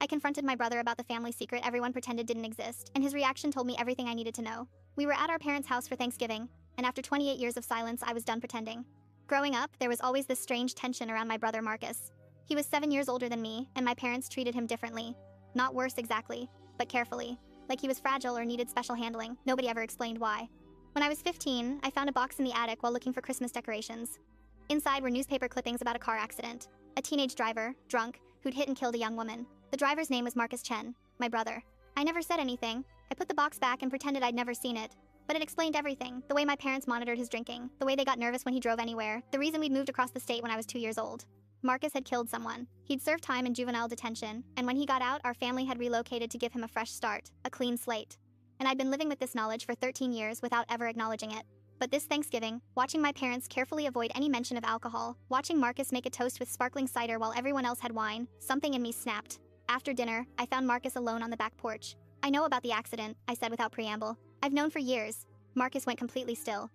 I confronted my brother about the family secret everyone pretended didn't exist, and his reaction told me everything I needed to know. We were at our parents' house for Thanksgiving, and after 28 years of silence, I was done pretending. Growing up, there was always this strange tension around my brother Marcus. He was 7 years older than me, and my parents treated him differently. Not worse exactly, but carefully. Like he was fragile or needed special handling. Nobody ever explained why. When I was 15, I found a box in the attic while looking for Christmas decorations. Inside were newspaper clippings about a car accident. A teenage driver, drunk, who'd hit and killed a young woman. The driver's name was Marcus Chen, my brother. I never said anything. I put the box back and pretended I'd never seen it. But it explained everything. The way my parents monitored his drinking, the way they got nervous when he drove anywhere, the reason we'd moved across the state when I was 2 years old. Marcus had killed someone. He'd served time in juvenile detention, and when he got out, our family had relocated to give him a fresh start, a clean slate. And I'd been living with this knowledge for 13 years without ever acknowledging it. But this Thanksgiving, watching my parents carefully avoid any mention of alcohol, watching Marcus make a toast with sparkling cider while everyone else had wine, something in me snapped. After dinner, I found Marcus alone on the back porch. I know about the accident, I said without preamble. I've known for years. Marcus went completely still.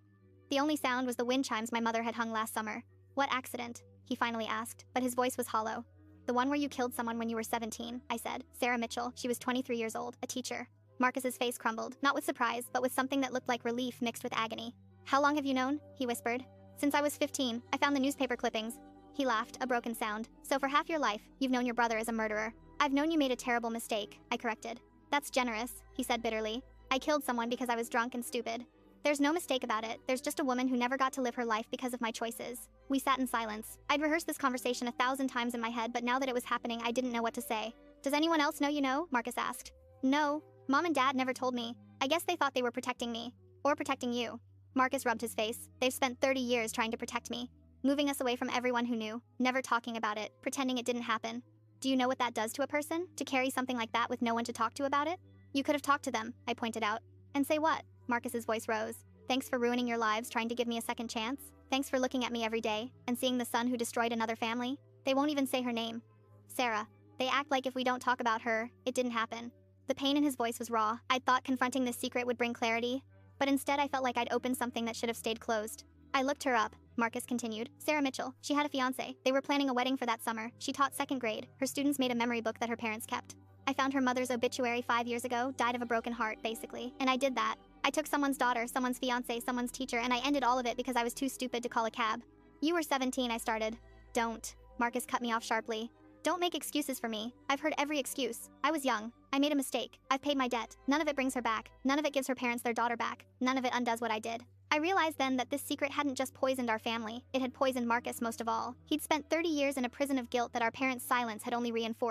The only sound was the wind chimes my mother had hung last summer. What accident? He finally asked, but his voice was hollow. The one where you killed someone when you were 17, I said. Sarah Mitchell, she was 23 years old, a teacher. Marcus's face crumbled, not with surprise, but with something that looked like relief mixed with agony. How long have you known? He whispered. Since I was 15, I found the newspaper clippings. He laughed, a broken sound. So for half your life, you've known your brother as a murderer. I've known you made a terrible mistake, I corrected. That's generous, he said bitterly. I killed someone because I was drunk and stupid. There's no mistake about it. There's just a woman who never got to live her life because of my choices. We sat in silence. I'd rehearsed this conversation 1,000 times in my head, but now that it was happening, I didn't know what to say. Does anyone else know you know? Marcus asked. No. Mom and Dad never told me. I guess they thought they were protecting me. Or protecting you. Marcus rubbed his face. They've spent 30 years trying to protect me. Moving us away from everyone who knew. Never talking about it. Pretending it didn't happen. Do you know what that does to a person? To carry something like that with no one to talk to about it? You could have talked to them, I pointed out. And say what? Marcus's voice rose. Thanks for ruining your lives trying to give me a second chance. Thanks for looking at me every day and seeing the son who destroyed another family. They won't even say her name. Sarah. They act like if we don't talk about her, it didn't happen. The pain in his voice was raw. I'd thought confronting this secret would bring clarity, but instead I felt like I'd opened something that should have stayed closed. I looked her up, Marcus continued. Sarah Mitchell. She had a fiancé. They were planning a wedding for that summer. She taught 2nd grade. Her students made a memory book that her parents kept. I found her mother's obituary 5 years ago, died of a broken heart, basically. And I did that. I took someone's daughter, someone's fiancé, someone's teacher, and I ended all of it because I was too stupid to call a cab. You were 17, I started. Don't. Marcus cut me off sharply. Don't make excuses for me. I've heard every excuse. I was young. I made a mistake. I've paid my debt. None of it brings her back. None of it gives her parents their daughter back. None of it undoes what I did. I realized then that this secret hadn't just poisoned our family. It had poisoned Marcus most of all. He'd spent 30 years in a prison of guilt that our parents' silence had only reinforced.